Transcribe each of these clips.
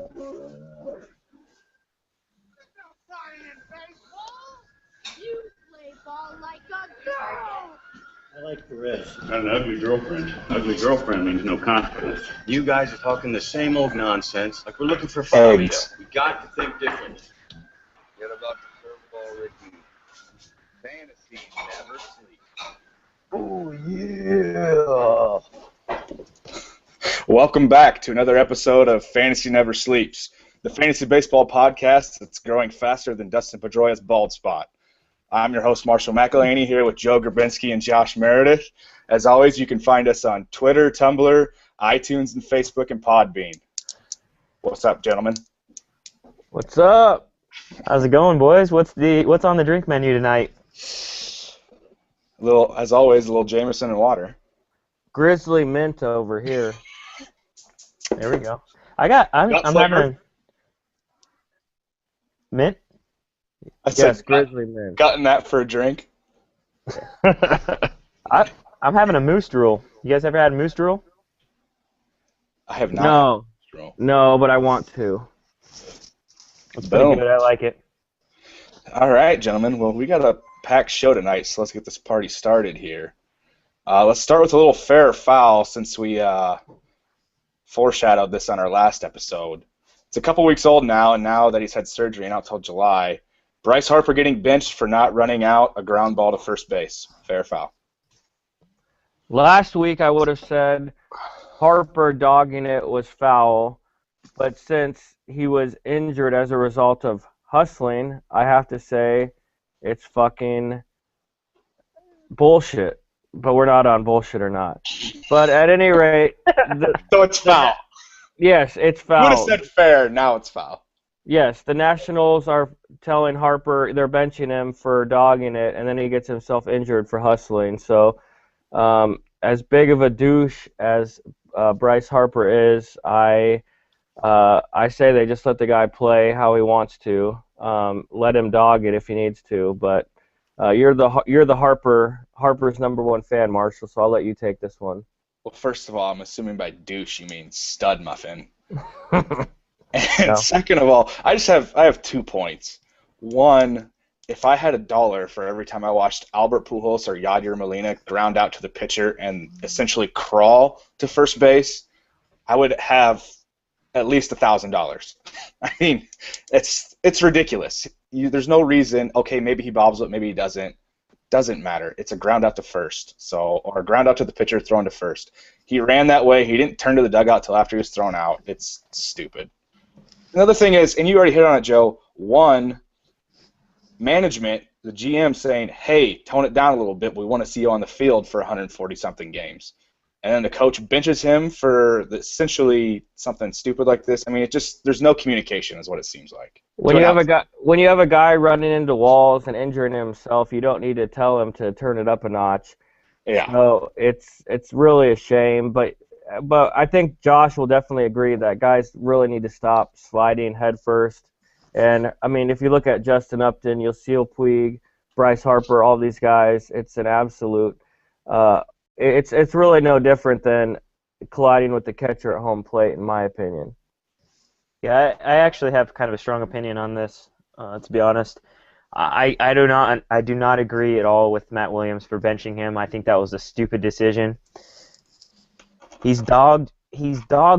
You play ball like a girl. I like Perez. Got an ugly girlfriend. Ugly girlfriend means no consequence. You guys are talking the same old nonsense like we're looking for Fabio. Eggs. We got to think differently. Get about the curveball, Ricky. Fantasy never sleeps. Oh, yeah. Welcome back to another episode of Fantasy Never Sleeps, the fantasy baseball podcast that's growing faster than Dustin Pedroia's bald spot. I'm your host, Marshall McElhaney, here with Joe Grabinski and Josh Meredith. As always, you can find us on Twitter, Tumblr, iTunes, and Facebook, and Podbean. What's up, gentlemen? What's up? How's it going, boys? What's on the drink menu tonight? As always, a little Jameson and water. Grizzly mint over here. There we go. I'm having mint. Yes, Grizzly mint. Gotten that for a drink. I'm having a moose drool. You guys ever had moose drool? I have not. No, but I want to. It's pretty good. I like it. All right, gentlemen. Well, we got a packed show tonight, so let's get this party started here. Let's start with a little fair or foul since we foreshadowed this on our last episode. It's a couple weeks old now, and now that he's had surgery and out till July, Bryce Harper getting benched for not running out a ground ball to first base. Fair or foul? Last week I would have said Harper dogging it was foul, but since he was injured as a result of hustling, I have to say it's fucking bullshit. But we're not on bullshit or not. But at any rate... So it's foul. Yes, it's foul. You would have said fair, now it's foul. Yes, the Nationals are telling Harper they're benching him for dogging it, and then he gets himself injured for hustling. So as big of a douche as Bryce Harper is, I say they just let the guy play how he wants to. Let him dog it if he needs to, but you're the Harper's number one fan, Marshall, so I'll let you take this one. Well, first of all, I'm assuming by douche you mean stud muffin. And second of all, I have 2 points. One, if I had $1 for every time I watched Albert Pujols or Yadier Molina ground out to the pitcher and essentially crawl to first base, I would have at least $1,000. I mean, it's ridiculous. There's no reason. Okay, maybe he bobbles it, maybe he doesn't. Doesn't matter. It's a ground out to first, or a ground out to the pitcher thrown to first. He ran that way. He didn't turn to the dugout till after he was thrown out. It's stupid. Another thing is, and you already hit on it, Joe. One, management, the GM saying, "Hey, tone it down a little bit. We want to see you on the field for 140-something games." And then the coach benches him for essentially something stupid like this. I mean, there's no communication, is what it seems like. When you have a guy running into walls and injuring himself, you don't need to tell him to turn it up a notch. Yeah. So it's really a shame, but I think Josh will definitely agree that guys really need to stop sliding head first. And I mean, if you look at Justin Upton, Yasiel Puig, Bryce Harper, all these guys, it's an absolute. It's really no different than colliding with the catcher at home plate, in my opinion. Yeah, I actually have kind of a strong opinion on this, to be honest. I do not agree at all with Matt Williams for benching him. I think that was a stupid decision. He's dogged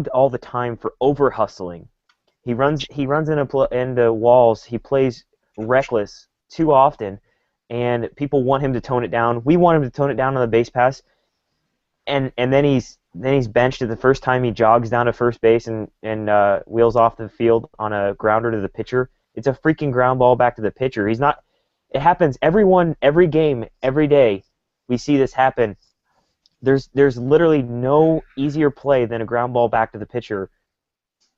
all the time for over hustling. He runs into walls. He plays reckless too often, and people want him to tone it down. We want him to tone it down on the base pass. And then he's benched at the first time he jogs down to first base and wheels off the field on a grounder to the pitcher. It's a freaking ground ball back to the pitcher. It happens every game, every day. We see this happen. There's literally no easier play than a ground ball back to the pitcher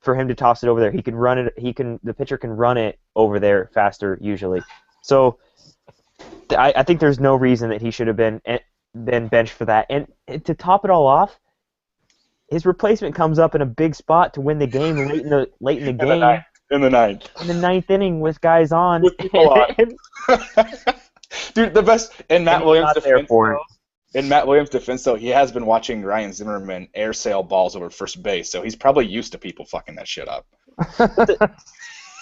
for him to toss it over there. He can run it. The pitcher can run it over there faster usually. So I think there's no reason that he should have been benched for that. And to top it all off, his replacement comes up in a big spot to win the game late in the game. In the ninth inning with guys on. With people on. Dude, the best in Matt Williams' defense, though, he has been watching Ryan Zimmerman air sail balls over first base, so he's probably used to people fucking that shit up.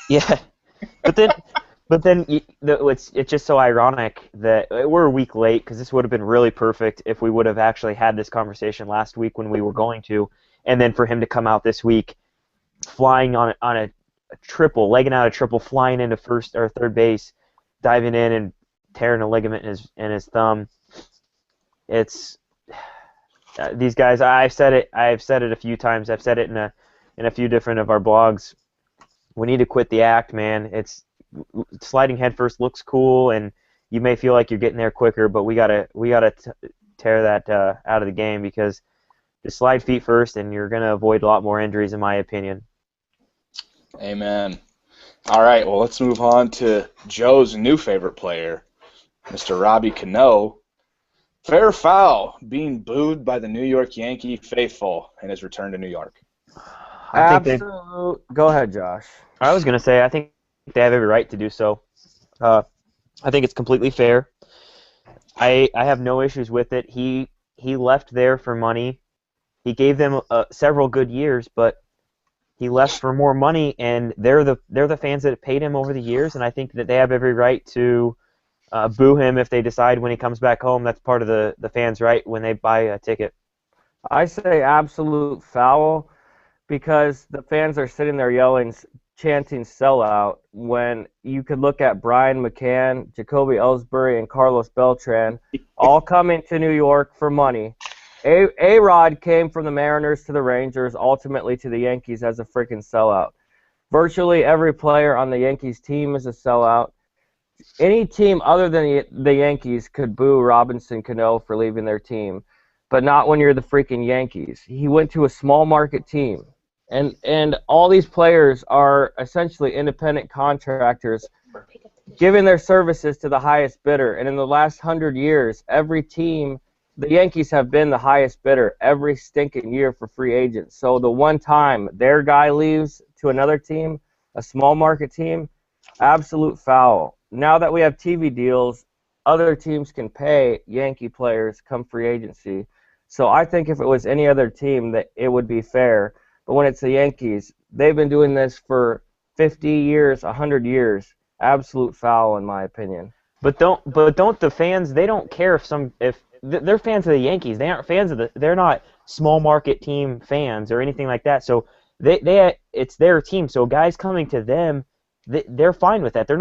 Yeah, but then it's just so ironic that we're a week late because this would have been really perfect if we would have actually had this conversation last week when we were going to, and then for him to come out this week, flying on a triple, legging out a triple, flying into first or third base, diving in and tearing a ligament in his thumb. It's these guys. I've said it a few times. I've said it in a few different of our blogs. We need to quit the act, man. It's sliding headfirst looks cool, and you may feel like you're getting there quicker, but we gotta tear that out of the game because just slide feet first, and you're gonna avoid a lot more injuries, in my opinion. Amen. All right, well, let's move on to Joe's new favorite player, Mr. Robbie Cano. Fair foul, being booed by the New York Yankee faithful in his return to New York. Absolute. Go ahead, Josh. I was gonna say I think they have every right to do so. I think it's completely fair. I have no issues with it. He left there for money. He gave them several good years, but he left for more money, and they're the fans that have paid him over the years, and I think that they have every right to boo him if they decide when he comes back home. That's part of the fans' right when they buy a ticket. I say absolute foul because the fans are sitting there yelling, chanting sellout when you could look at Brian McCann, Jacoby Ellsbury, and Carlos Beltran all coming to New York for money. A-Rod came from the Mariners to the Rangers, ultimately to the Yankees as a freaking sellout. Virtually every player on the Yankees team is a sellout. Any team other than the Yankees could boo Robinson Cano for leaving their team, but not when you're the freaking Yankees. He went to a small market team. And all these players are essentially independent contractors giving their services to the highest bidder. And in the last 100 years, every team, the Yankees have been the highest bidder every stinking year for free agents. So the one time their guy leaves to another team, a small market team, absolute foul. Now that we have TV deals, other teams can pay Yankee players come free agency. So I think if it was any other team, that it would be fair. But when it's the Yankees, they've been doing this for 50 years, 100 years. Absolute foul, in my opinion. But don't the fans? They don't care if they're fans of the Yankees. They aren't fans of they're not small market team fans or anything like that. So it's their team. So guys coming to them, they're fine with that. They're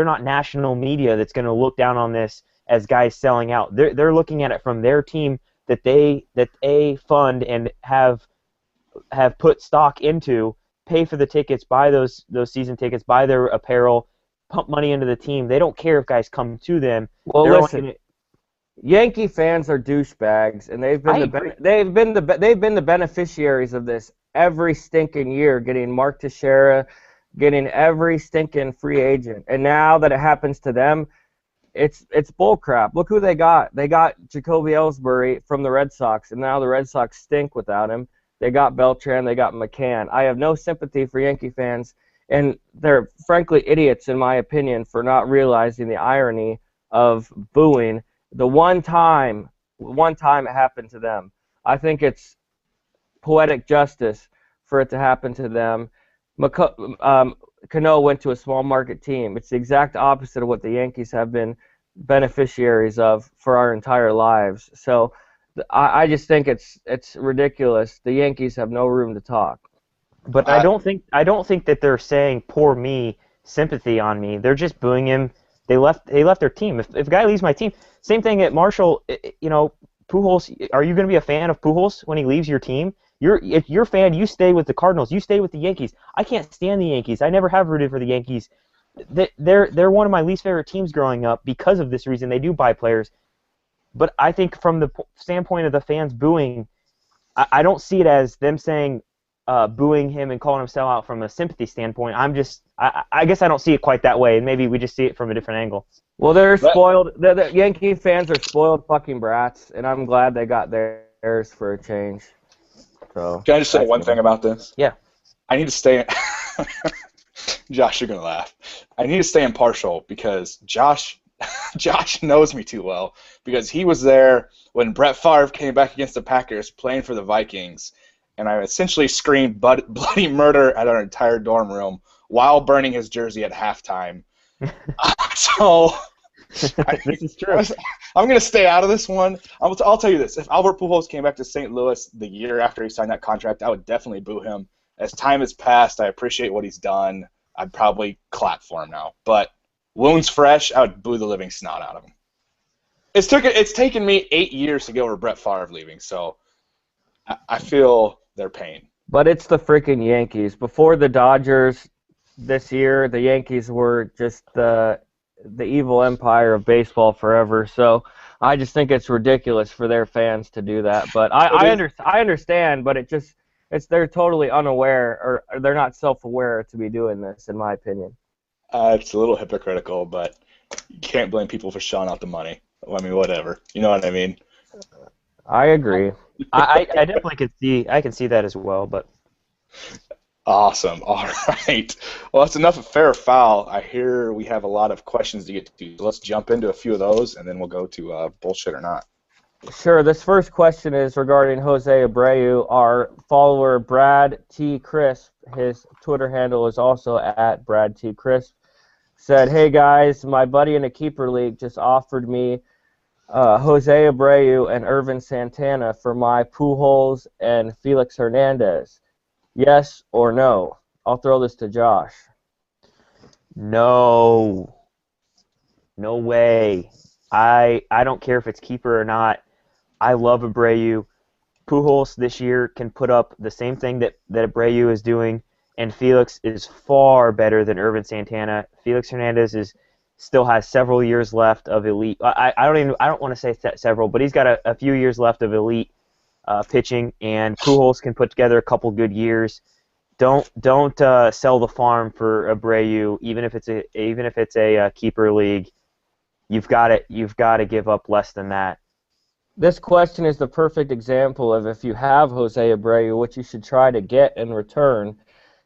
not national media that's going to look down on this as guys selling out. They're looking at it from their team that they fund and have put stock into, pay for the tickets, buy those season tickets, buy their apparel, pump money into the team. They don't care if guys come to them. Well, listen, Yankee fans are douchebags, and they've been the beneficiaries of this every stinking year, getting Mark Teixeira, getting every stinking free agent. And now that it happens to them, it's bullcrap. Look who they got. They got Jacoby Ellsbury from the Red Sox, and now the Red Sox stink without him. They got Beltran, they got McCann. I have no sympathy for Yankee fans, and they're frankly idiots, in my opinion, for not realizing the irony of booing the one time it happened to them. I think it's poetic justice for it to happen to them. Cano went to a small market team. It's the exact opposite of what the Yankees have been beneficiaries of for our entire lives. So I just think it's ridiculous. The Yankees have no room to talk. But I don't think that they're saying "poor me," sympathy on me. They're just booing him. They left their team. If a guy leaves my team, same thing at Marshall. Pujols. Are you going to be a fan of Pujols when he leaves your team? If you're a fan, you stay with the Cardinals. You stay with the Yankees. I can't stand the Yankees. I never have rooted for the Yankees. They're one of my least favorite teams growing up because of this reason. They do buy players. But I think from the standpoint of the fans booing, I don't see it as them saying booing him and calling him sellout from a sympathy standpoint. I guess I don't see it quite that way, and maybe we just see it from a different angle. Well, they're spoiled. The Yankee fans are spoiled fucking brats, and I'm glad they got theirs for a change. So, can I just say one thing about this? Yeah. I need to stay. Josh, you're gonna laugh. I need to stay impartial because Josh knows me too well because he was there when Brett Favre came back against the Packers playing for the Vikings, and I essentially screamed bloody murder at our entire dorm room while burning his jersey at halftime. So This is true. I'm going to stay out of this one. I'll tell you this. If Albert Pujols came back to St. Louis the year after he signed that contract, I would definitely boo him. As time has passed, I appreciate what he's done. I'd probably clap for him now. But wounds fresh, I would boo the living snot out of him. It's taken me 8 years to get over Brett Favre leaving, so I feel their pain. But it's the freaking Yankees. Before the Dodgers this year, the Yankees were just the evil empire of baseball forever. So I just think it's ridiculous for their fans to do that. But I understand, but they're totally unaware, or they're not self-aware to be doing this, in my opinion. It's a little hypocritical, but you can't blame people for shelling out the money. I mean, whatever. You know what I mean? I agree. I definitely can see that as well, but Awesome. All right. Well, that's enough of fair or foul. I hear we have a lot of questions to get to. So let's jump into a few of those, and then we'll go to bullshit or not. Sure. This first question is regarding Jose Abreu. Our follower, Brad T. Crisp, his Twitter handle is also at Brad T. Crisp, said, "Hey, guys, my buddy in a keeper league just offered me Jose Abreu and Irvin Santana for my Pujols and Felix Hernandez. Yes or no?" I'll throw this to Josh. no way. I don't care if it's keeper or not. I love Abreu. Pujols this year can put up the same thing that Abreu is doing, and Felix is far better than Irvin Santana. Felix Hernandez still has several years left of elite. I don't want to say several, but he's got a few years left of elite pitching, and Pujols can put together a couple good years. Don't sell the farm for Abreu, even if it's a keeper league. You've got to give up less than that. This question is the perfect example of if you have Jose Abreu, what you should try to get in return.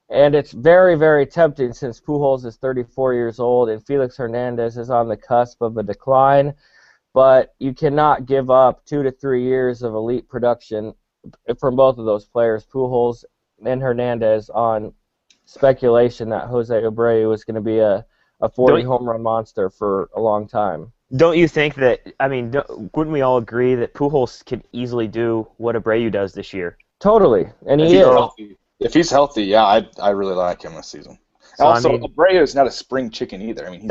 And it's very, very tempting since Pujols is 34 years old and Felix Hernandez is on the cusp of a decline. But you cannot give up 2 to 3 years of elite production from both of those players, Pujols and Hernandez, on speculation that Jose Abreu is going to be a 40 home run monster for a long time. Don't you think that, wouldn't we all agree that Pujols could easily do what Abreu does this year? Totally, and If he he's is. healthy, if he's healthy, yeah, I really like him this season. So, Also, Abreu is not a spring chicken either. I mean,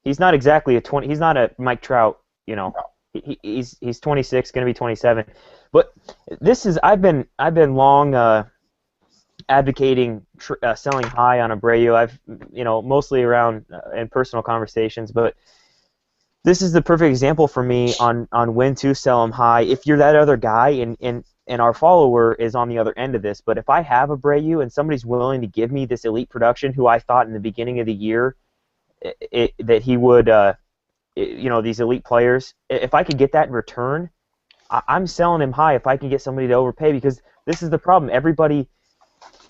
he's not exactly a 20. He's not a Mike Trout, you know. He's 26, going to be 27. But I've been long advocating selling high on Abreu. I've mostly around in personal conversations, but this is the perfect example for me on when to sell him high. If you're that other guy, and our follower is on the other end of this, but if I have Abreu and somebody's willing to give me this elite production, who I thought in the beginning of the year that he would, these elite players, if I could get that in return, I'm selling him high if I can get somebody to overpay, because this is the problem. Everybody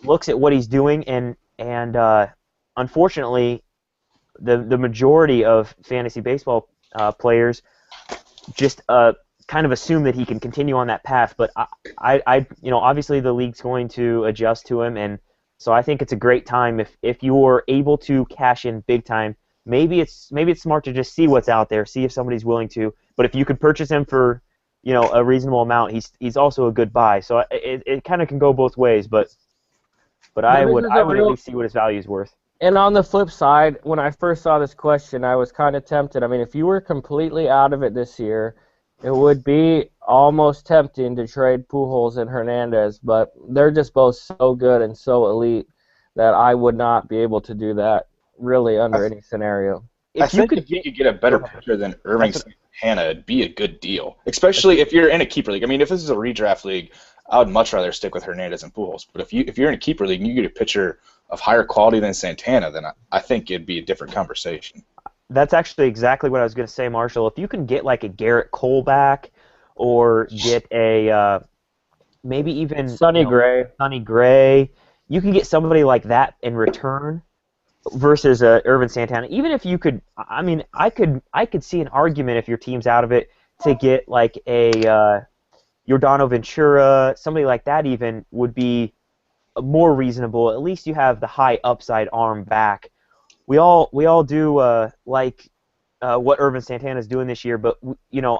looks at what he's doing, and unfortunately, the majority of fantasy baseball players just kind of assume that he can continue on that path. But I obviously the league's going to adjust to him, and so I think it's a great time if you're able to cash in big time. Maybe it's smart to just see what's out there, see if somebody's willing to. But if you could purchase him for a reasonable amount, he's also a good buy. So it kind of can go both ways, but I would at least see what his value is worth. And on the flip side, when I first saw this question, I was kind of tempted. I mean, if you were completely out of it this year, it would be almost tempting to trade Pujols and Hernandez, but they're just both so good and so elite that I would not be able to do that really under any scenario. If you could get a better pitcher than Irving Santana, it'd be a good deal, especially if you're in a keeper league. I mean, if this is a redraft league, I would much rather stick with Hernandez and Pujols. But if you're in a keeper league and you get a pitcher of higher quality than Santana, then I think it'd be a different conversation. That's actually exactly what I was going to say, Marshall. If you can get like a Garrett Cole back, or get a maybe even Sonny Gray, you can get somebody like that in return versus Irvin Santana. Even if you could, I could see an argument if your team's out of it to get like a Yordano Ventura, somebody like that even would be more reasonable. At least you have the high upside arm back. We all do like what Irvin Santana is doing this year, but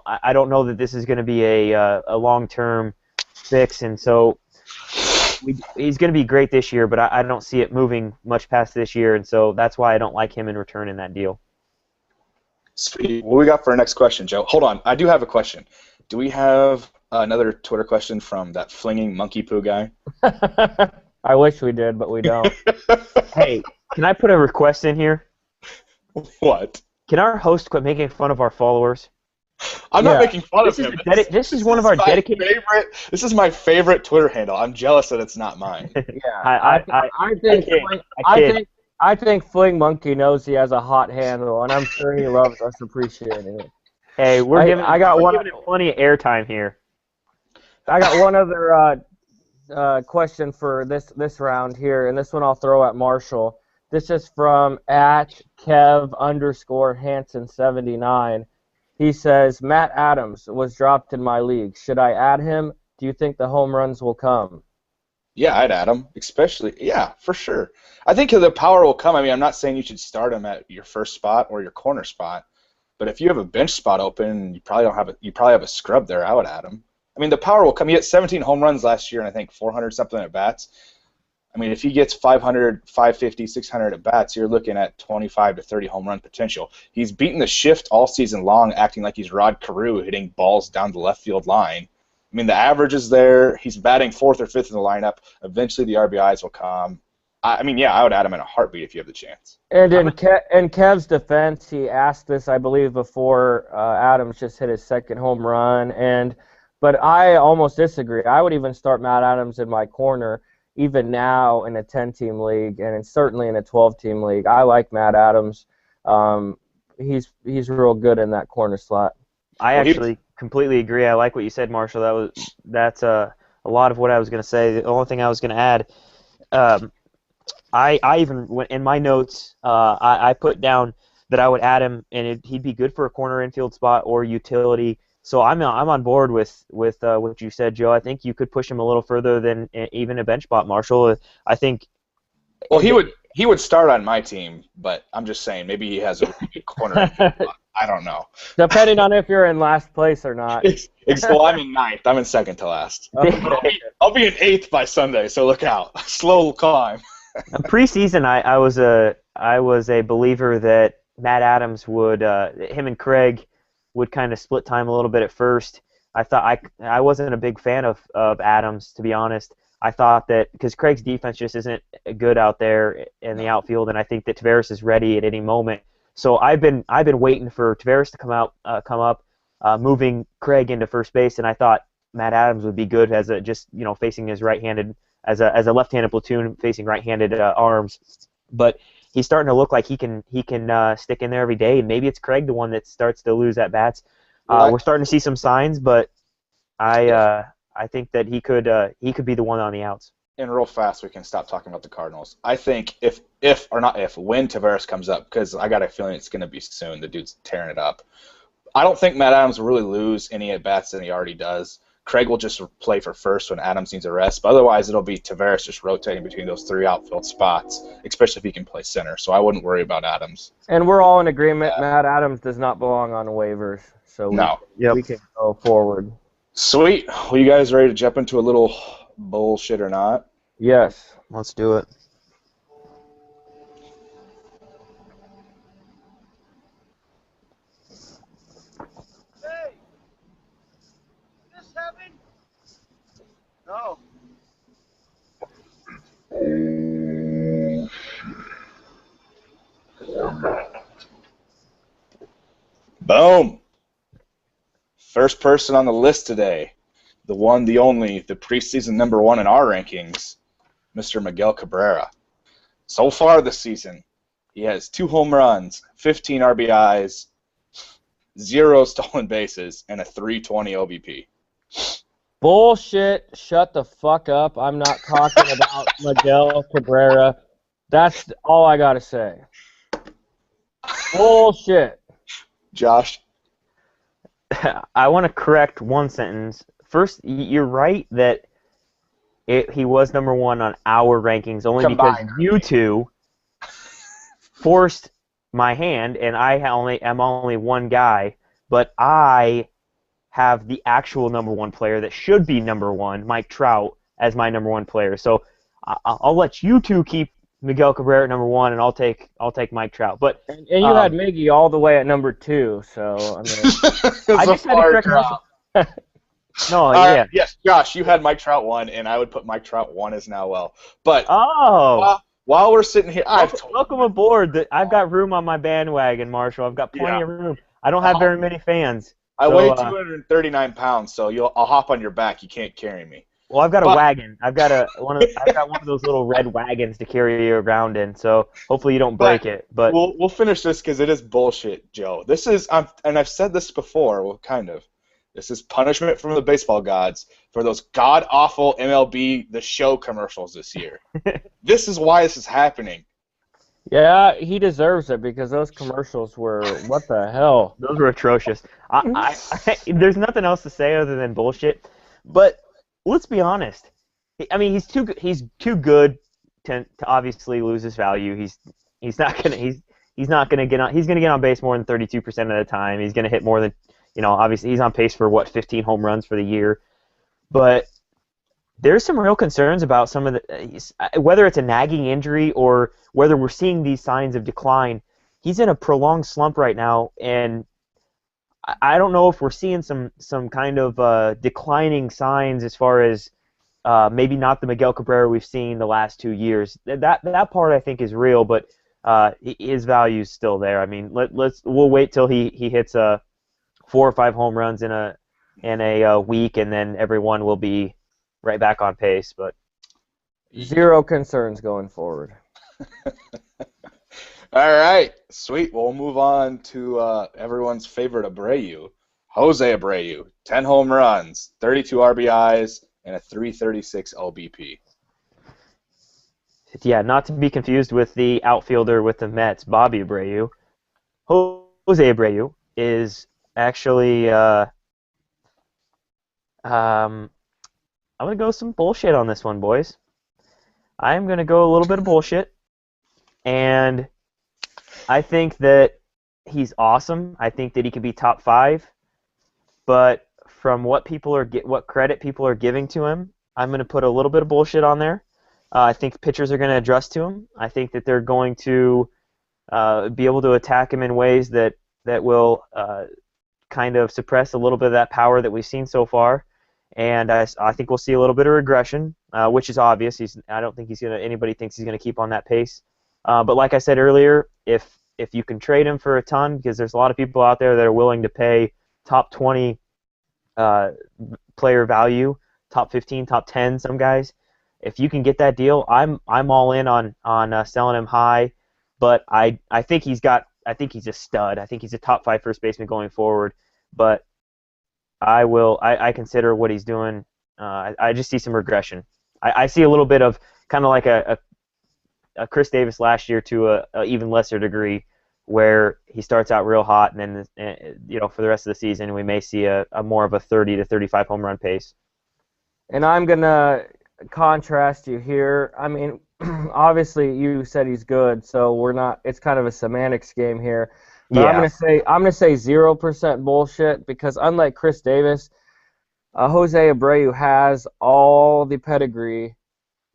I don't know that this is going to be a long-term fix, and so he's going to be great this year, but I don't see it moving much past this year, and so that's why I don't like him in return in that deal. Sweet. What we got for our next question, Joe? Hold on, I do have a question. Do we have another Twitter question from that flinging monkey poo guy? I wish we did, but we don't. Hey, can I put a request in here? What? Can our host quit making fun of our followers? I'm not making fun of him. This is one of our dedicated. This is my favorite Twitter handle. I'm jealous that it's not mine. Yeah, I think Fling Monkey knows he has a hot handle, and I'm sure he loves us appreciating it. Hey, we're giving him plenty of airtime here. I got one other question for this round here, and this one I'll throw at Marshall. This is from @Kev_Hansen79. He says, Matt Adams was dropped in my league. Should I add him? Do you think the home runs will come? Yeah, I'd add him, especially, yeah, for sure. I think the power will come. I mean, I'm not saying you should start him at your first spot or your corner spot, but if you have a bench spot open, you probably have a scrub there. I would add him. I mean, the power will come. He hit 17 home runs last year and I think 400 something at bats. I mean, if he gets 500, 550, 600 at bats, you're looking at 25 to 30 home run potential. He's beaten the shift all season long, acting like he's Rod Carew, hitting balls down the left field line. I mean, the average is there. He's batting 4th or 5th in the lineup. Eventually, the RBIs will come. I mean, yeah, I would add him in a heartbeat if you have the chance. And in Kev's defense, he asked this, I believe, before Adams just hit his second home run. But I almost disagree. I would even start Matt Adams in my corner, even now in a 10-team league, and certainly in a 12-team league. I like Matt Adams. He's real good in that corner slot. I actually completely agree. I like what you said, Marshall. That's a lot of what I was going to say. The only thing I was going to add, I even in my notes, I put down that I would add him, and he'd be good for a corner infield spot or utility. So I'm on board with what you said, Joe. I think you could push him a little further than even a bench spot, Marshall. I think. Well, he would start on my team, but I'm just saying maybe he has a really good corner infield spot. I don't know. Depending on if you're in last place or not. Well, I'm in 9th. I'm in 2nd to last. I'll be in 8th by Sunday, so look out. Slow climb. Preseason, I was a believer that Matt Adams would him and Craig would kind of split time a little bit at first. I thought I wasn't a big fan of Adams, to be honest. I thought that because Craig's defense just isn't good out there in the outfield, and I think that Taveras is ready at any moment. So I've been waiting for Taveras to come up, moving Craig into first base, and I thought Matt Adams would be good as facing his right-handed as a left-handed platoon facing right-handed arms, but he's starting to look like he can stick in there every day, and maybe it's Craig the one that starts to lose at bats. We're starting to see some signs, but I think that he could be the one on the outs. And real fast, we can stop talking about the Cardinals. I think when Taveras comes up, because I got a feeling it's going to be soon. The dude's tearing it up. I don't think Matt Adams will really lose any at bats than he already does. Craig will just play for first when Adams needs a rest, but otherwise it'll be Taveras just rotating between those 3 outfield spots, especially if he can play center. So I wouldn't worry about Adams. And we're all in agreement. Yeah. Matt Adams does not belong on waivers, so we can go forward. Sweet. Well, you guys ready to jump into a little bullshit or not? Yes. Let's do it. Hey! This heaven? No. Boom. First person on the list today. The one, the only, the preseason number 1 in our rankings, Mr. Miguel Cabrera. So far this season, he has 2 home runs, 15 RBIs, 0 stolen bases, and a 320 OBP. Bullshit. Shut the fuck up. I'm not talking about Miguel Cabrera. That's all I got to say. Bullshit. Josh? I want to correct one sentence. first, you're right that he was number one on our rankings only Combined because you two forced my hand, and I'm only one guy, but I have the actual number one player that should be number one, Mike Trout, as my number one player. So I'll let you two keep Miguel Cabrera at number one, and I'll take Mike Trout. But And you had Miggy all the way at number 2, so I mean, I just had to correct myself. No, All yeah. right, yes, Josh, you had Mike Trout 1, and I would put Mike Trout 1 as now well. But Oh, while we're sitting here, welcome aboard. I've got room on my bandwagon, Marshall. I've got plenty of room. I don't have very many fans. I So, weigh 239 pounds, so I'll hop on your back. You can't carry me. Well, I've got a wagon. I've got one of those little red wagons to carry you around in. So hopefully you don't break it. But we'll finish this because it is bullshit, Joe. This is and I've said this before. Well, kind of. This is punishment from the baseball gods for those god awful MLB The Show commercials this year. This is why this is happening. yeah, he deserves it because those commercials were what the hell. those were atrocious. There's nothing else to say other than bullshit. But let's be honest. I mean, he's too good to obviously lose his value. He's not gonna get on base more than 32% of the time. He's gonna hit more than, obviously he's on pace for 15 home runs for the year. But there's some real concerns about some of the, whether it's a nagging injury or whether we're seeing these signs of decline. He's in a prolonged slump right now, and I don't know if we're seeing some kind of declining signs as far as maybe not the Miguel Cabrera we've seen the last 2 years. That part I think is real, but his value is still there. I mean, we'll wait till he hits 4 or 5 home runs in a week, and then everyone will be right back on pace. But Zero concerns going forward. All right, sweet. We'll move on to everyone's favorite Abreu, Jose Abreu. 10 home runs, 32 RBIs, and a 336 LBP. yeah, not to be confused with the outfielder with the Mets, Bobby Abreu. Jose Abreu is actually I'm going to go some bullshit on this one, boys. I'm going to go a little bit of bullshit, and I think that he's awesome. I think that he could be top 5, but from what credit people are giving to him, I'm going to put a little bit of bullshit on there. I think pitchers are going to adjust to him. I think that they're going to be able to attack him in ways that will kind of suppress a little bit of that power that we've seen so far. And I think we'll see a little bit of regression, which is obvious. I don't think anybody thinks he's going to keep on that pace. But like I said earlier, if you can trade him for a ton, because there's a lot of people out there that are willing to pay top 20 player value, top 15, top 10, some guys. If you can get that deal, I'm all in on selling him high. But I think he's a stud. I think he's a top 5 first baseman going forward. But I consider what he's doing. I just see some regression. I see a little bit of kind of like a Chris Davis last year to a even lesser degree, where he starts out real hot, and then for the rest of the season we may see a more of a 30 to 35 home run pace. And I'm gonna contrast you here. I mean, obviously you said he's good, so we're not. It's kind of a semantics game here. But Yeah. I'm gonna say 0% bullshit, because unlike Chris Davis, Jose Abreu has all the pedigree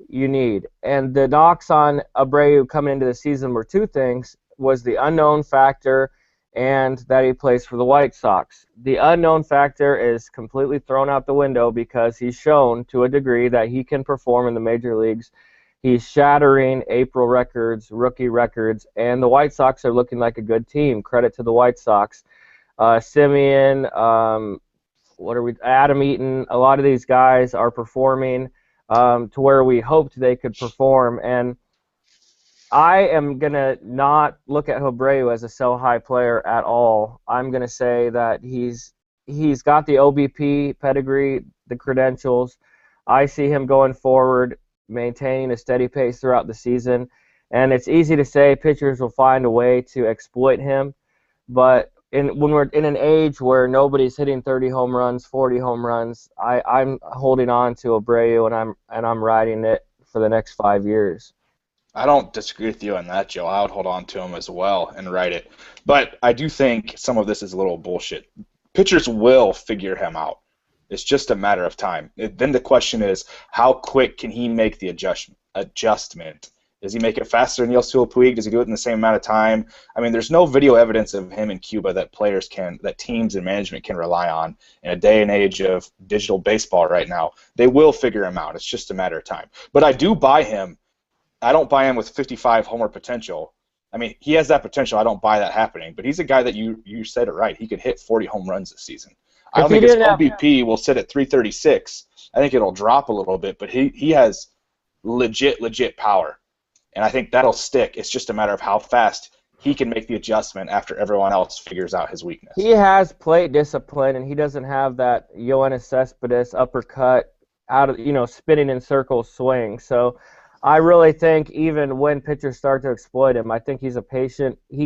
you need. And the knocks on Abreu coming into the season were 2 things: was the unknown factor, and that he plays for the White Sox. The unknown factor is completely thrown out the window because he's shown to a degree that he can perform in the major leagues. He's shattering April records, rookie records, and the White Sox are looking like a good team. Credit to the White Sox. Simeon, Adam Eaton, a lot of these guys are performing to where we hoped they could perform. And I am going to not look at Abreu as a sell-high player at all. I'm going to say that he's got the OBP pedigree, the credentials. I see him going forward, maintaining a steady pace throughout the season. And it's easy to say pitchers will find a way to exploit him, but when we're in an age where nobody's hitting 30 home runs, 40 home runs, I'm holding on to Abreu and I'm riding it for the next 5 years. I don't disagree with you on that, Joe. I would hold on to him as well and ride it. But I do think some of this is a little bullshit. Pitchers will figure him out. It's just a matter of time. Then the question is, how quick can he make the adjustment? Does he make it faster than Yasiel Puig? Does he do it in the same amount of time? I mean, there's no video evidence of him in Cuba that teams and management can rely on in a day and age of digital baseball right now. They will figure him out. It's just a matter of time. But I do buy him. I don't buy him with 55 homer potential. I mean, he has that potential. I don't buy that happening. But he's a guy that you said it right. He could hit 40 home runs this season. I don't think his OBP will sit at 336. I think it'll drop a little bit, but he has legit power. And I think that'll stick. It's just a matter of how fast he can make the adjustment after everyone else figures out his weakness. He has plate discipline, and he doesn't have that Yoenis Cespedes uppercut out of spinning in circles swing. So I really think even when pitchers start to exploit him, I think he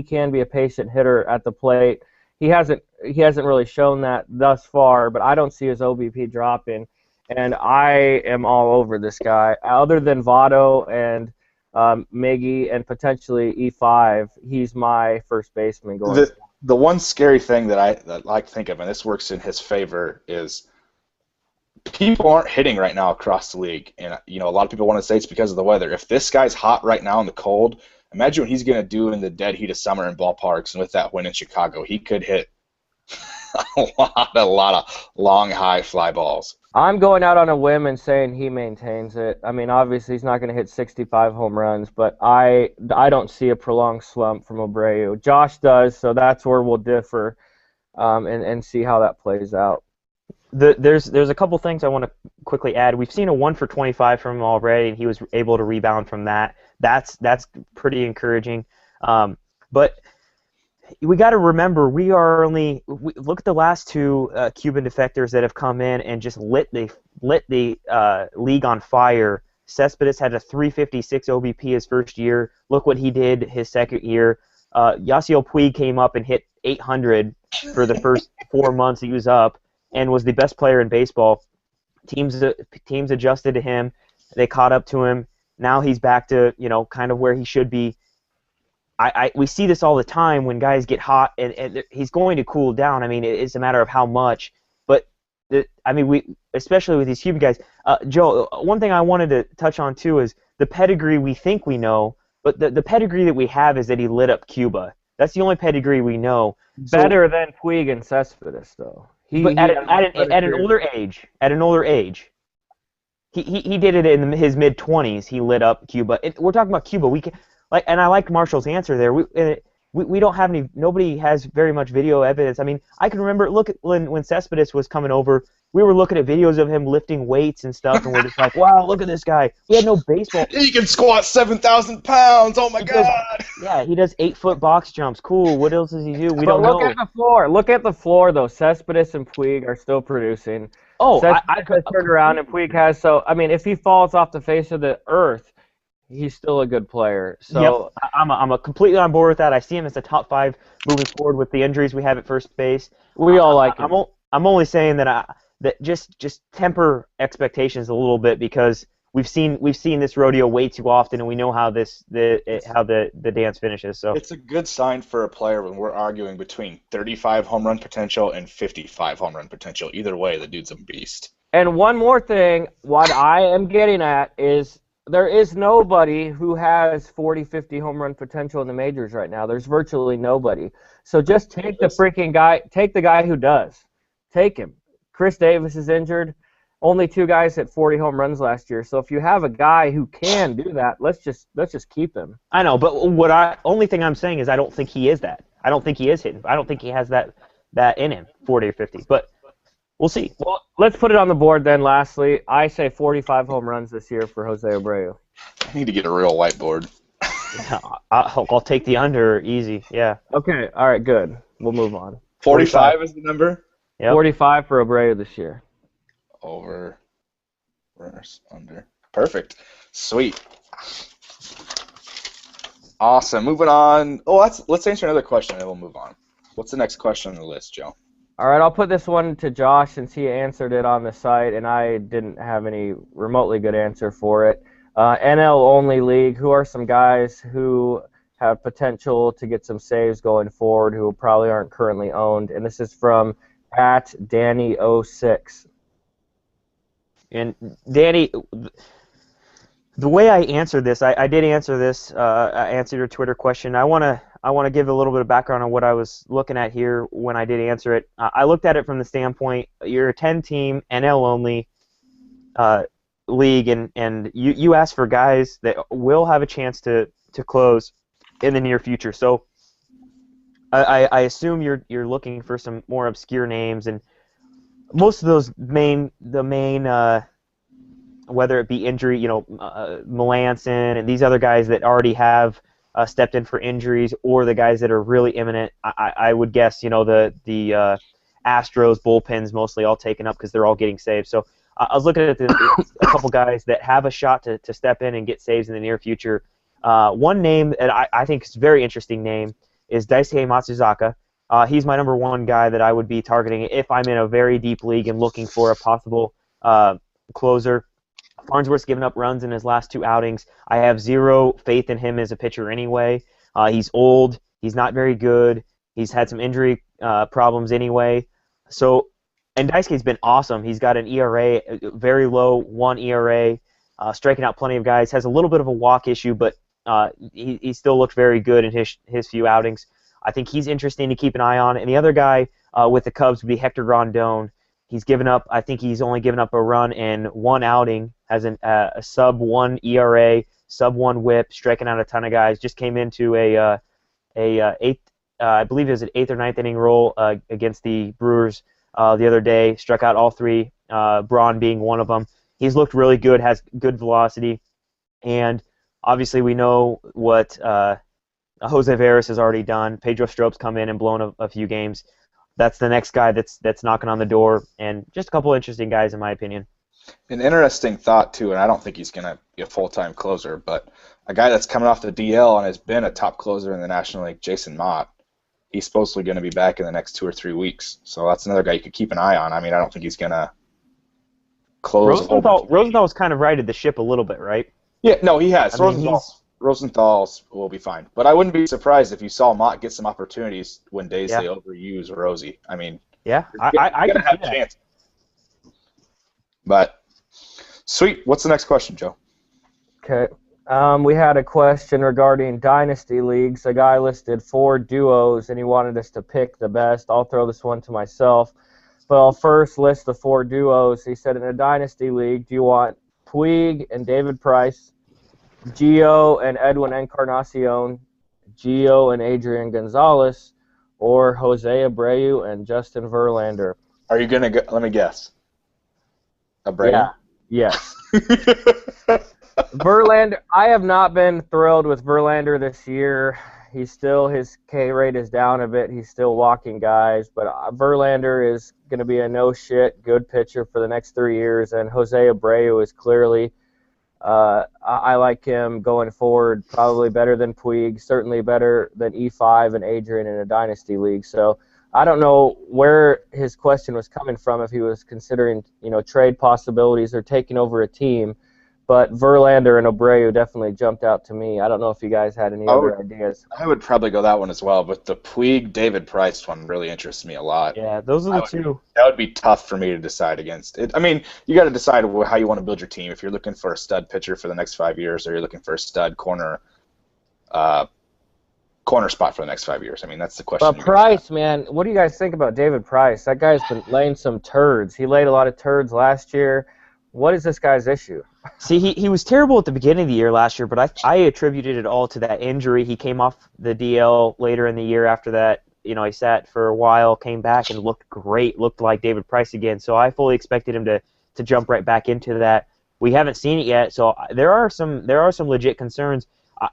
can be a patient hitter at the plate. He hasn't really shown that thus far, but I don't see his OBP dropping. And I am all over this guy. Other than Votto and Miggy and potentially E5, he's my first baseman going. The one scary thing that I like to think of, and this works in his favor, is people aren't hitting right now across the league. And a lot of people want to say it's because of the weather. If this guy's hot right now in the cold, imagine what he's going to do in the dead heat of summer in ballparks, and with that win in Chicago, he could hit a lot of long, high fly balls. I'm going out on a whim and saying he maintains it. I mean, obviously he's not going to hit 65 home runs, but I don't see a prolonged slump from Abreu. Josh does, so that's where we'll differ and see how that plays out. There's a couple things I want to quickly add. We've seen a 1 for 25 from him already, and he was able to rebound from that. That's pretty encouraging. But we got to remember, look at the last two Cuban defectors that have come in and just lit the league on fire. Cespedes had a 356 OBP his first year. Look what he did his second year. Yasiel Puig came up and hit 800 for the first 4 months he was up and was the best player in baseball. Teams adjusted to him. They caught up to him. Now he's back to kind of where he should be. We see this all the time when guys get hot, and he's going to cool down. I mean, it's a matter of how much. But we especially with these Cuban guys. Joe, one thing I wanted to touch on too is the pedigree we think we know, but the pedigree that we have is that he lit up Cuba. That's the only pedigree we know. Better than Puig and Cespedes, though. At an older age. He did it in his mid-20s. He lit up Cuba. We're talking about Cuba. And I like Marshall's answer there. We don't have any. Nobody has very much video evidence. I mean, I can remember. Look at when Cespedes was coming over. We were looking at videos of him lifting weights and stuff, and we're just like, wow, look at this guy. We had no baseball. He can squat 7,000 pounds. Oh my God. Yeah, he does 8-foot box jumps. Cool. What else does he do? We don't know. Look at the floor. Look at the floor, though. Cespedes and Puig are still producing. Oh, Cespedes turned around, and Puig has. So I mean, if he falls off the face of the earth, he's still a good player. So yep. I'm completely on board with that. I see him as a top 5 moving forward with the injuries we have at first base. We all like him. I'm only saying that just temper expectations a little bit because we've seen this rodeo way too often, and we know how the dance finishes. So it's a good sign for a player when we're arguing between 35 home run potential and 55 home run potential. Either way, the dude's a beast. And one more thing, what I am getting at is there is nobody who has 40, 50 home run potential in the majors right now. There's virtually nobody. So just take the freaking guy. Take the guy who does. Take him. Chris Davis is injured. Only 2 guys hit 40 home runs last year. So if you have a guy who can do that, let's just keep him. I know, but only thing I'm saying is I don't think he is that. I don't think he is hitting. I don't think he has that in him, 40 or 50. But we'll see. Well, let's put it on the board then. Lastly, I say 45 home runs this year for Jose Abreu. I need to get a real whiteboard. I'll take the under easy. Yeah. Okay. All right. Good. We'll move on. 45 is the number. Yep. 45 for Abreu this year. Over, versus under. Perfect. Sweet. Awesome. Moving on. Oh, let's answer another question and then we'll move on. What's the next question on the list, Joe? All right, I'll put this one to Josh since he answered it on the site, and I didn't have any remotely good answer for it. NL only league. Who are some guys who have potential to get some saves going forward who probably aren't currently owned? And this is from @Danny06. And Danny, the way I answered this, I did answer this. I answered your Twitter question. I want to give a little bit of background on what I was looking at here when I did answer it. I looked at it from the standpoint, you're a 10-team NL only league, and you asked for guys that will have a chance to close in the near future. So I assume you're looking for some more obscure names, and most of those main whether it be injury, Melanson and these other guys that already have stepped in for injuries, or the guys that are really imminent. I would guess, the Astros bullpens mostly all taken up because they're all getting saved. So I was looking at a couple guys that have a shot to step in and get saves in the near future. One name that I think is a very interesting name is Daisuke Matsuzaka. He's my number one guy that I would be targeting if I'm in a very deep league and looking for a possible closer. Farnsworth's given up runs in his last 2 outings. I have zero faith in him as a pitcher anyway. He's old. He's not very good. He's had some injury problems anyway. And Daisuke's been awesome. He's got an ERA, very low 1 ERA, striking out plenty of guys. Has a little bit of a walk issue, but he still looked very good in his few outings. I think he's interesting to keep an eye on. And the other guy with the Cubs would be Hector Rondon. I think he's only given up a run in 1 outing, has a sub-1 ERA, sub-1 whip, striking out a ton of guys. Just came into I believe it was an 8th or 9th inning role against the Brewers the other day, struck out all 3, Braun being one of them. He's looked really good, has good velocity, and obviously we know what Jose Veras has already done. Pedro Strope's come in and blown a few games. That's the next guy that's knocking on the door, and just a couple interesting guys in my opinion. An interesting thought too, and I don't think he's going to be a full-time closer, but a guy that's coming off the DL and has been a top closer in the National League, Jason Mott, he's supposedly going to be back in the next 2 or 3 weeks. So that's another guy you could keep an eye on. I mean, I don't think he's going to close. Rosenthal's kind of righted the ship a little bit, right? Yeah, no, he has. Rosenthal's will be fine. But I wouldn't be surprised if you saw Mott get some opportunities when days they overuse Rosie. I mean, yeah, I can have a chance. But sweet. What's the next question, Joe? Okay. We had a question regarding dynasty leagues. A guy listed 4 duos, and he wanted us to pick the best. I'll throw this one to myself, but I'll first list the 4 duos. He said, in a dynasty league, do you want Puig and David Price, Gio and Edwin Encarnacion, Gio and Adrian Gonzalez, or Jose Abreu and Justin Verlander? Are you going to go? Let me guess. Abreu? Yeah. Yes. Verlander, I have not been thrilled with Verlander this year. His K rate is down a bit. He's still walking guys, but Verlander is going to be a no-shit good pitcher for the next 3 years, and Jose Abreu is clearly, I like him going forward, probably better than Puig, certainly better than E5 and Adrian in a dynasty league. So I don't know where his question was coming from, if he was considering, trade possibilities or taking over a team. But Verlander and Abreu definitely jumped out to me. I don't know if you guys had any other ideas. I would probably go that one as well, but the Puig-David Price one really interests me a lot. Yeah, those are the 2. That would be tough for me to decide against. I mean, you got to decide how you want to build your team. If you're looking for a stud pitcher for the next 5 years, or you're looking for a stud corner spot for the next 5 years. I mean, that's the question. But Price, man, what do you guys think about David Price? That guy's been laying some turds. He laid a lot of turds last year. What is this guy's issue? See, he was terrible at the beginning of the year last year, but I attributed it all to that injury. He came off the DL later in the year after that. He sat for a while, came back, and looked great, looked like David Price again. So I fully expected him to jump right back into that. We haven't seen it yet, so there are some legit concerns.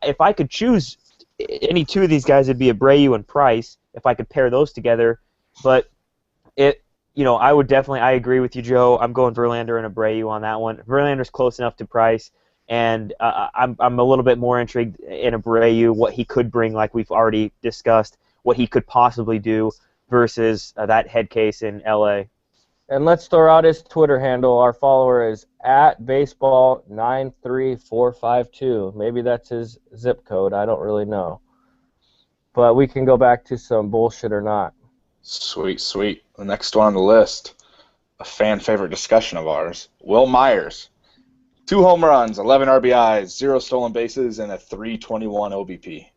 If I could choose any 2 of these guys, it'd be Abreu and Price, if I could pair those together. But I would definitely, I agree with you, Joe. I'm going Verlander and Abreu on that one. Verlander's close enough to Price, and I'm a little bit more intrigued in Abreu, what he could bring, like we've already discussed. what he could possibly do versus that head case in LA. And let's throw out his Twitter handle. Our follower is @baseball93452. Maybe that's his zip code. I don't really know. But we can go back to some bullshit or not. Sweet, sweet. The next one on the list, a fan favorite discussion of ours, Will Myers. 2 home runs, 11 RBIs, 0 stolen bases, and a 321 OBP.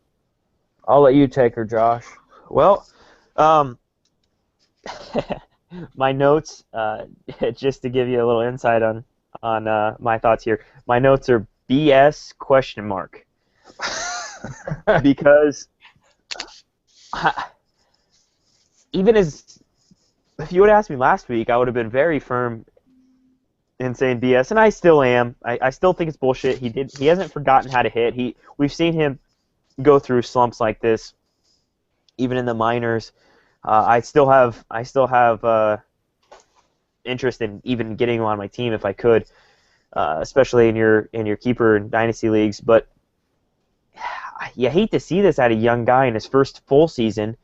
I'll let you take her, Josh. Well, my notes, just to give you a little insight on my thoughts here, my notes are BS ? Because even if you would have asked me last week, I would have been very firm in saying BS, and I still am. I still think it's bullshit. He hasn't forgotten how to hit. We've seen him go through slumps like this, even in the minors. I still have interest in even getting him on my team if I could, especially in your keeper and dynasty leagues. But you hate to see this out of a young guy in his first full season,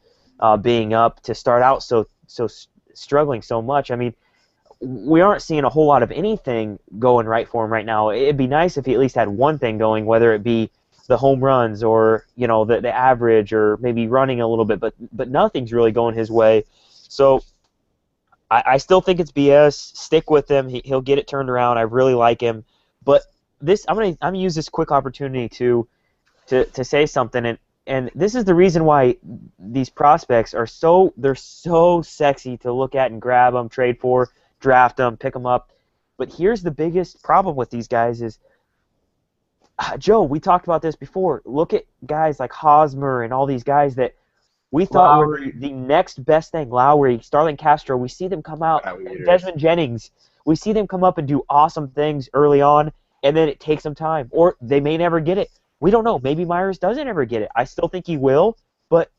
being up to start out so struggling so much. I mean, we aren't seeing a whole lot of anything going right for him right now. It'd be nice if he at least had one thing going, whether it be the home runs or the average or maybe running a little bit, but nothing's really going his way. So I still think it's BS. Stick with him. He'll get it turned around. I really like him. But I'm gonna use this quick opportunity to say something, and this is the reason why these prospects are so sexy to look at and grab them, trade for, draft them, pick them up. But here's the biggest problem with these guys is, Joe, we talked about this before. Look at guys like Hosmer and all these guys that we thought were the next best thing. Lowry, Starlin Castro, we see them come out. Desmond Jennings, we see them come up and do awesome things early on, and then it takes some time. Or they may never get it. We don't know. Maybe Myers doesn't ever get it. I still think he will, but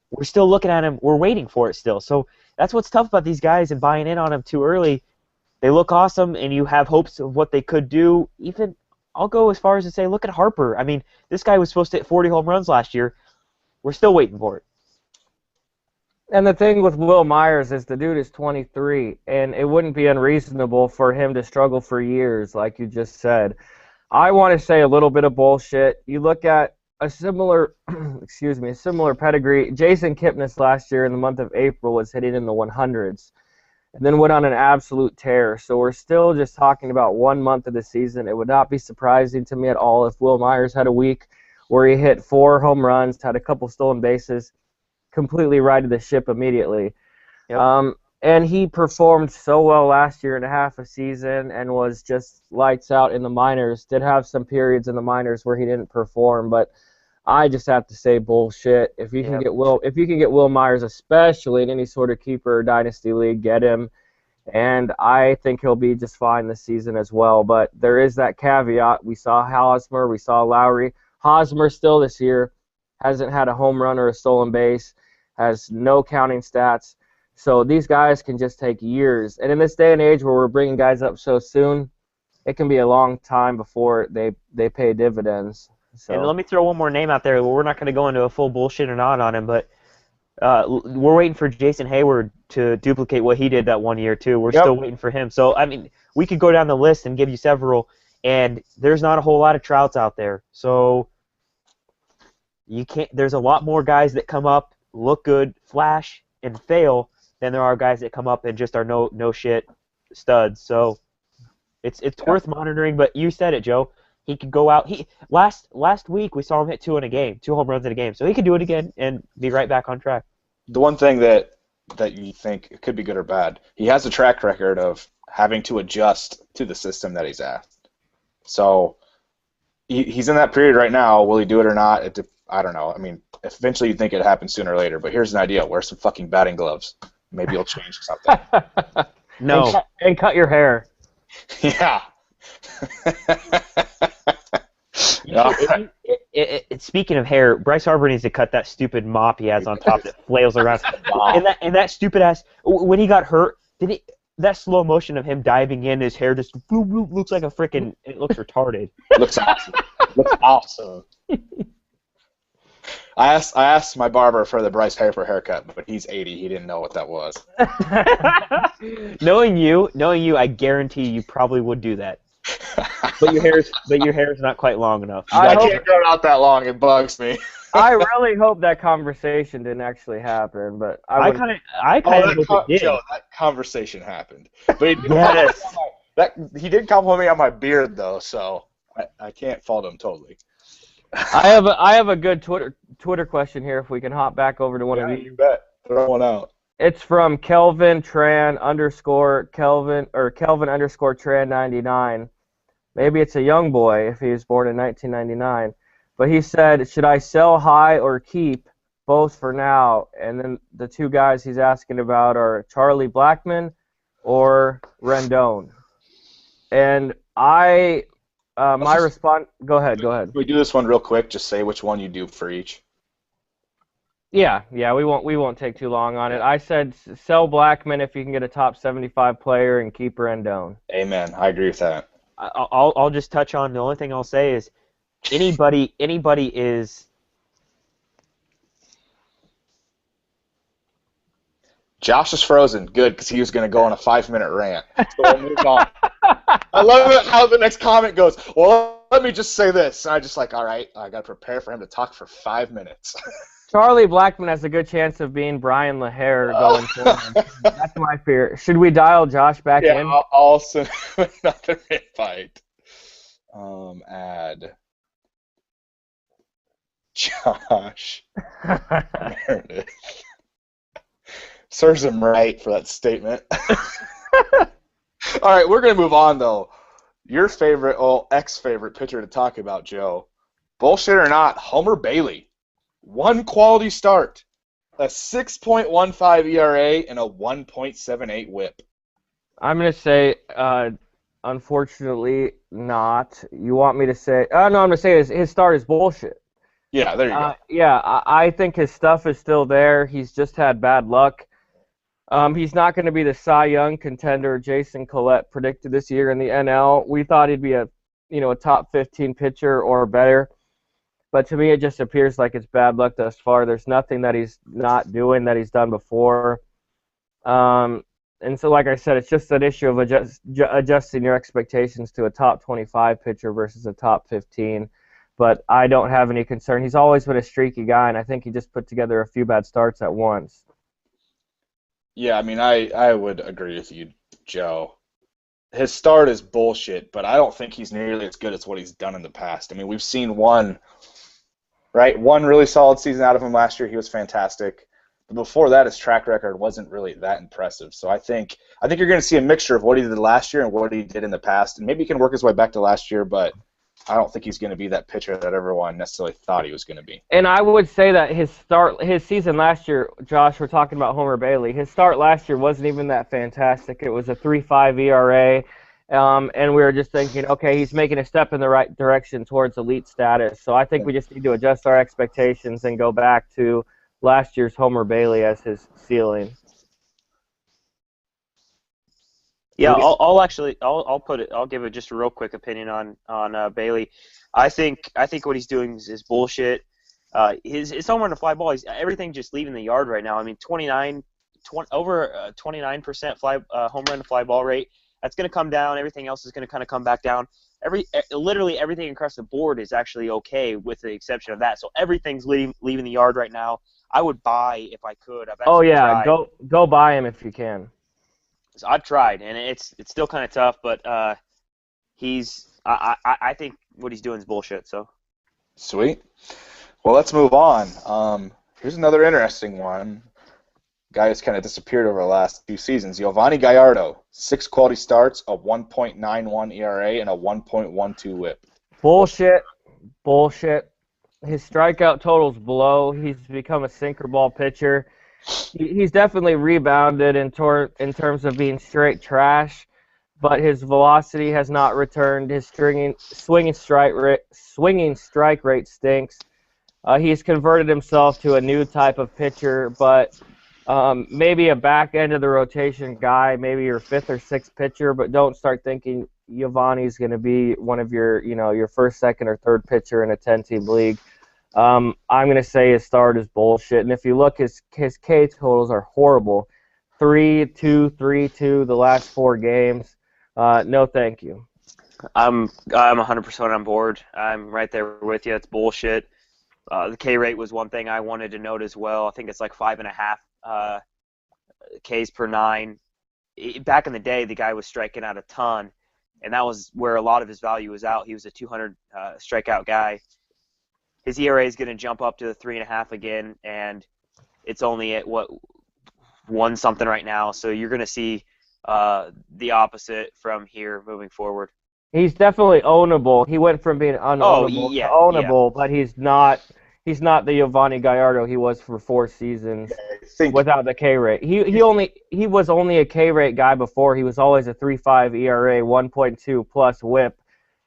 we're still looking at him. We're waiting for it still. So that's what's tough about these guys and buying in on them too early. They look awesome, and you have hopes of what they could do. Even I'll go as far as to say, look at Harper. I mean, this guy was supposed to hit 40 home runs last year. We're still waiting for it. And the thing with Will Myers is the dude is 23, and it wouldn't be unreasonable for him to struggle for years, like you just said. I want to say a little bit of bullshit. You look at a similar, similar pedigree. Jason Kipnis last year in the month of April was hitting in the 100s, and then went on an absolute tear. So we're still just talking about 1 month of the season. It would not be surprising to me at all if Will Myers had a week where he hit 4 home runs, had a couple stolen bases, completely righted the ship immediately. Yep. And he performed so well last year in a half a season and was just lights out in the minors. Did have some periods in the minors where he didn't perform, but I just have to say bullshit. If you can get Will Myers, especially in any sort of keeper or dynasty league, get him. And I think he'll be just fine this season as well. But there is that caveat. We saw Hosmer, we saw Lowry. Hosmer still this year hasn't had a home run or a stolen base, has no counting stats. So these guys can just take years. And in this day and age where we're bringing guys up so soon, it can be a long time before they pay dividends. So. And let me throw one more name out there. We're not going to go into a full bullshit or not on him, but we're waiting for Jason Hayward to duplicate what he did that 1 year, too. We're still waiting for him. So, I mean, we could go down the list and give you several, and there's not a whole lot of Trouts out there. So there's a lot more guys that come up, look good, flash, and fail than there are guys that come up and just are no shit studs. So it's worth monitoring. But you said it, Joe. He could go out. Last week we saw him hit 2 home runs in a game. So he could do it again and be right back on track. The one thing that you think it could be good or bad, he has a track record of having to adjust to the system that he's at. So he's in that period right now. Will he do it or not? I don't know. I mean, eventually you'd think it happens sooner or later. But here's an idea: wear some fucking batting gloves. Maybe it'll change something. No. And cut your hair. Yeah. Speaking of hair, Bryce Harper needs to cut that stupid mop he has on top that flails around. And that stupid ass, when he got hurt, that slow motion of him diving in, his hair just looks like a freaking, it looks retarded. Looks awesome. Looks awesome. I asked my barber for the Bryce Harper haircut, but he's 80. He didn't know what that was. Knowing you, I guarantee you probably would do that. But your hair is not quite long enough. I can't grow it out that long. It bugs me. I really hope that conversation didn't actually happen, but I kind of hope it did. Joe, that conversation happened. But he did, he did compliment me on my beard, though, so I can't fault him totally. I have a good Twitter question here. If we can hop back over to one of these. You bet. Throw one out. It's from Kelvin Tran Kelvin underscore Tran 99. Maybe it's a young boy if he was born in 1999. But he said, should I sell high or keep? Both for now. And then the two guys he's asking about are Charlie Blackmon or Rendon. And my response. Go ahead. Can we do this one real quick? Just say which one you do for each. Yeah. We won't take too long on it. I said sell Blackmon if you can get a top 75 player and keep Rendon. Amen. I agree with that. I'll just touch on the only thing I'll say is anybody is. Josh is frozen. Good, because he was going to go on a 5-minute rant. So we'll move on. I love it how the next comment goes, well, let me just say this. And I just all right, I got to prepare for him to talk for 5 minutes. Charlie Blackmon has a good chance of being Brian LaHare going forward. That's my fear. Should we dial Josh back in? Yeah, I'll send another invite. Add Josh Meredith. Serves him right for that statement. All right, we're going to move on, though. Your favorite, ex-favorite pitcher to talk about, Joe. Bullshit or not, Homer Bailey. One quality start, a 6.15 ERA, and a 1.78 WHIP. I'm going to say, unfortunately, not. You want me to say? No, I'm going to say his start is bullshit. Yeah, there you go. Yeah, I think his stuff is still there. He's just had bad luck. He's not going to be the Cy Young contender Jason Collette predicted this year in the NL. We thought he'd be a top 15 pitcher or better. But to me, it just appears like it's bad luck thus far. There's nothing that he's not doing that he's done before. And so, like I said, it's just an issue of adjusting your expectations to a top 25 pitcher versus a top 15. But I don't have any concern. He's always been a streaky guy, and I think he just put together a few bad starts at once. Yeah, I mean, I would agree with you, Joe. His start is bullshit, but I don't think he's nearly as good as what he's done in the past. I mean, we've seen one really solid season out of him last year. He was fantastic. But before that, his track record wasn't really that impressive. So I think you're going to see a mixture of what he did last year and what he did in the past. And maybe he can work his way back to last year, but I don't think he's going to be that pitcher that everyone necessarily thought he was going to be. And I would say that his season last year, Josh, we're talking about Homer Bailey. His start last year wasn't even that fantastic. It was a 3.5 ERA, and we were just thinking, okay, he's making a step in the right direction towards elite status. So I think we just need to adjust our expectations and go back to last year's Homer Bailey as his ceiling. Yeah, I'll give it just a real quick opinion on Bailey. I think what he's doing is bullshit. His home run to fly ball, everything just leaving the yard right now. I mean, over 29% home run to fly ball rate. That's going to come down. Everything else is going to kind of come back down. Literally everything across the board is actually okay, with the exception of that. So everything's leaving the yard right now. I would buy if I could. Tried. Go buy him if you can. So I've tried, and it's still kind of tough, but I think what he's doing is bullshit. So sweet. Well, let's move on. Here's another interesting one. Guy who's kind of disappeared over the last few seasons. Giovanni Gallardo, 6 quality starts, a 1.91 ERA, and a 1.12 WHIP. Bullshit. His strikeout total's below. He's become a sinker ball pitcher. He's definitely rebounded in terms of being straight trash, but his velocity has not returned. His swinging strike rate stinks. He's converted himself to a new type of pitcher, but maybe a back end of the rotation guy, maybe your 5th or 6th pitcher, but don't start thinking Giovanni's going to be one of your first, second, or third pitcher in a 10-team league. I'm going to say his start is bullshit. And if you look, his K totals are horrible. 3-2, 3-2 the last 4 games. No, thank you. I'm 100% on board. I'm right there with you. It's bullshit. The K rate was one thing I wanted to note as well. I think it's like 5.5 Ks per 9. Back in the day, the guy was striking out a ton, and that was where a lot of his value was out. He was a 200 strikeout guy. His ERA is going to jump up to the 3.5 again, and it's only at 1 something right now. So you're going to see the opposite from here moving forward. He's definitely ownable. He went from being unownable to ownable, but he's not the Giovanni Gallardo he was for 4 seasons without the K rate. He was only a K rate guy before. He was always a 3.5 ERA, 1.2 plus WHIP,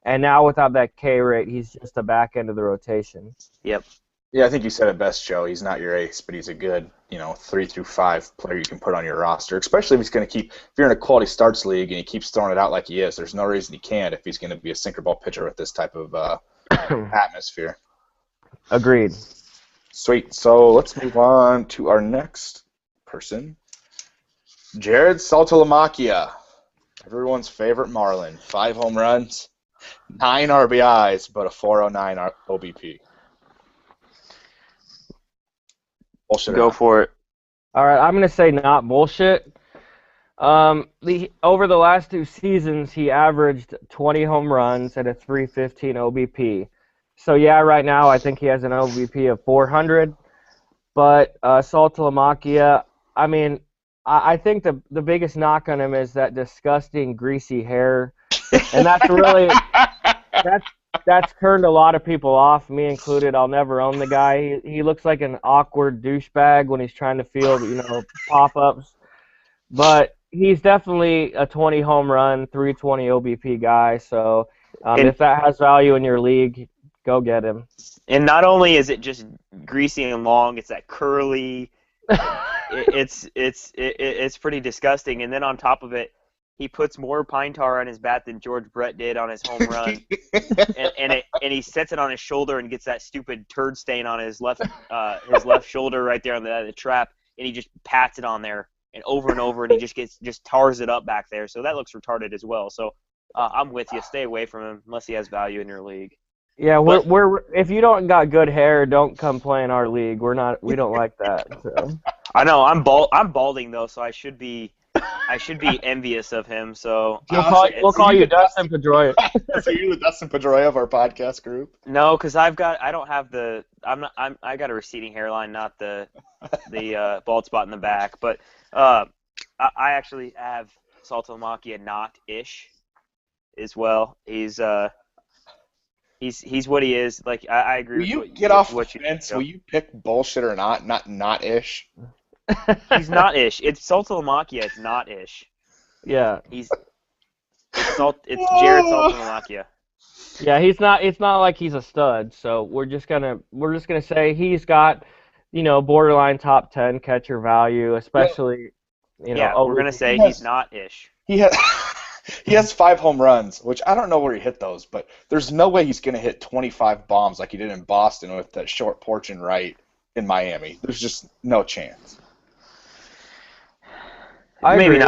and now without that K rate, he's just the back end of the rotation. Yep. Yeah, I think you said it best, Joe. He's not your ace, but he's a good, 3 through 5 player you can put on your roster, especially if he's going to if you're in a quality starts league and he keeps throwing it out like he is, there's no reason he can't if he's going to be a sinker ball pitcher with this type of atmosphere. Agreed. Sweet. So let's move on to our next person. Jared Saltalamacchia, everyone's favorite Marlin. 5 home runs, 9 RBIs, but a 409 OBP. Bullshit. Go for it. All right, I'm going to say not bullshit. Over the last 2 seasons, he averaged 20 home runs at a 315 OBP. So, yeah, right now I think he has an OBP of 400. But Saltalamacchia, I mean, I think the biggest knock on him is that disgusting greasy hair. And that's really that's turned a lot of people off, me included. I'll never own the guy. He looks like an awkward douchebag when he's trying to field, pop-ups. But he's definitely a 20 home run, 320 OBP guy. So if that has value in your league, go get him. And not only is it just greasy and long, it's that curly. It's pretty disgusting. And then on top of it, he puts more pine tar on his bat than George Brett did on his home run, and he sets it on his shoulder and gets that stupid turd stain on his left shoulder right there on the trap, and he just pats it on there and over, and he just tars it up back there. So that looks retarded as well. So I'm with you. Stay away from him unless he has value in your league. Yeah, we're if you don't got good hair, don't come play in our league. We don't like that. So. I know I'm balding though, so I should be envious of him. So we'll call you Dustin Pedroia. So you're the Dustin Pedroia of our podcast group? No, because I got a receding hairline, not the bald spot in the back. But I actually have Saltalamacchia not-ish as well. He's what he is. Like I agree. Will you with get off what the fence? Will you pick bullshit or not? Not-ish. He's not-ish. It's Saltalamacchia. It's not-ish. Yeah. It's Jared Saltalamacchia. Yeah, he's not. It's not like he's a stud. So we're just gonna say he's got, borderline top 10 catcher value, especially. We're gonna say he's not-ish. He has 5 home runs, which I don't know where he hit those, but there's no way he's gonna hit 25 bombs like he did in Boston with that short porch and right in Miami. There's just no chance. Maybe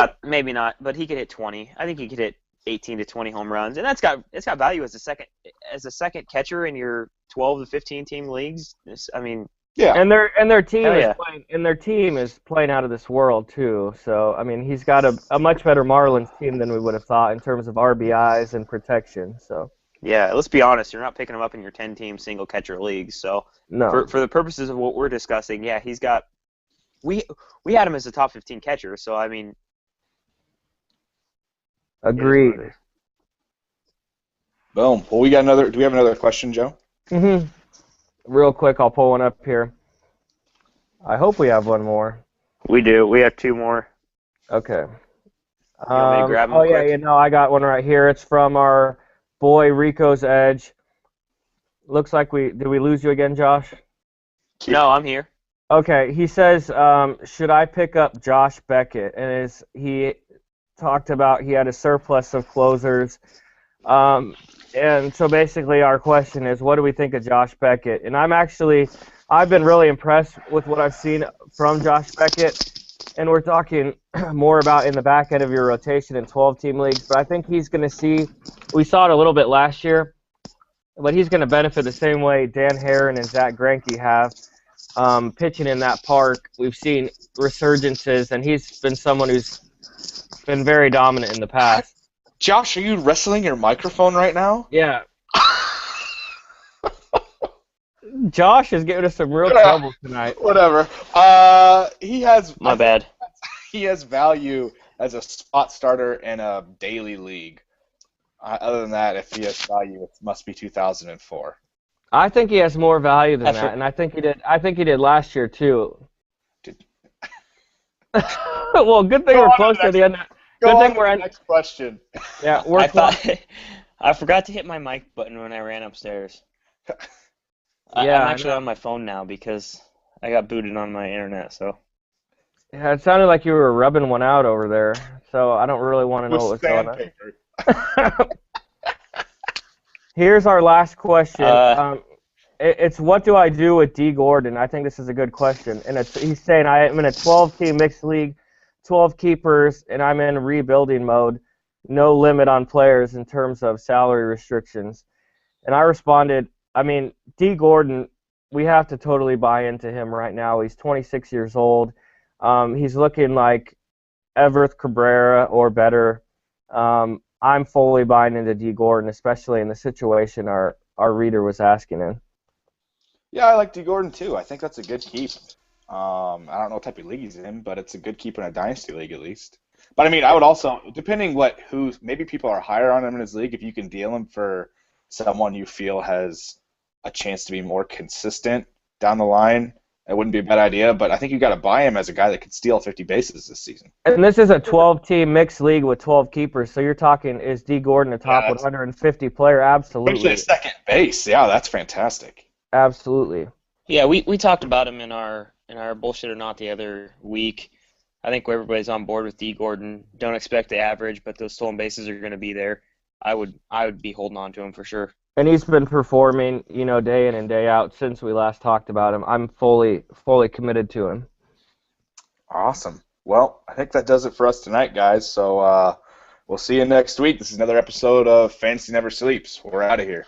not, but he could hit 20. I think he could hit 18 to 20 home runs, and it's got value as a second catcher in your 12 to 15 team leagues. Yeah. And their team is playing out of this world too. So I mean, he's got a much better Marlins team than we would have thought in terms of RBIs and protection. So yeah, let's be honest. You're not picking him up in your 10-team single catcher leagues. So no. For the purposes of what we're discussing, yeah, he's got. We had him as a top 15 catcher, so I mean. Agreed. Boom. Well, we got another. Do we have another question, Joe? Mm-hmm. Real quick, I'll pull one up here. I hope we have one more. We do. We have 2 more. Okay. You want me to grab them quick? Yeah, I got one right here. It's from our boy Rico's Edge. Looks like did we lose you again, Josh? No, I'm here. Okay, he says, should I pick up Josh Beckett? And he talked about he had a surplus of closers. And so basically our question is, what do we think of Josh Beckett? And I've been really impressed with what I've seen from Josh Beckett. And we're talking more about in the back end of your rotation in 12-team leagues. But I think he's going to see, we saw it a little bit last year, but he's going to benefit the same way Dan Herron and Zach Greinke have. Pitching in that park, we've seen resurgences, and he's been someone who's been very dominant in the past. Josh, are you wrestling your microphone right now? Yeah. Josh is giving us some real trouble tonight. Whatever. He has. My bad. He has value as a spot starter in a daily league. Other than that, if he has value, it must be 2004. I think he has more value than that, and I think he did. I think he did last year too. Well, good thing we're close to the end. Good thing we're next question. Yeah, we're close. I forgot to hit my mic button when I ran upstairs. I'm actually on my phone now because I got booted on my internet. So. Yeah, it sounded like you were rubbing one out over there. So I don't really want to know what's going on. Here's our last question. It's what do I do with D. Gordon? I think this is a good question. And he's saying I'm in a 12-team mixed league, 12 keepers, and I'm in rebuilding mode. No limit on players in terms of salary restrictions. And I responded, I mean, D. Gordon, we have to totally buy into him right now. He's 26 years old. He's looking like Everth Cabrera or better. I'm fully buying into D. Gordon, especially in the situation our reader was asking in. Yeah, I like D. Gordon too. I think that's a good keep. I don't know what type of league he's in, but it's a good keep in a dynasty league at least. But I mean, I would also, depending maybe people are higher on him in his league, if you can deal him for someone you feel has a chance to be more consistent down the line, it wouldn't be a bad idea. But I think you got to buy him as a guy that could steal 50 bases this season. And this is a 12-team mixed league with 12 keepers, so you're talking, is D. Gordon a top 150 player? Absolutely. Especially second base. Yeah, that's fantastic. Absolutely. Yeah, we talked about him in our Bullshit or Not the other week. I think everybody's on board with D. Gordon. Don't expect the average, but those stolen bases are going to be there. I would be holding on to him for sure. And he's been performing, day in and day out since we last talked about him. I'm fully committed to him. Awesome. Well, I think that does it for us tonight, guys. So we'll see you next week. This is another episode of Fantasy Never Sleeps. We're out of here.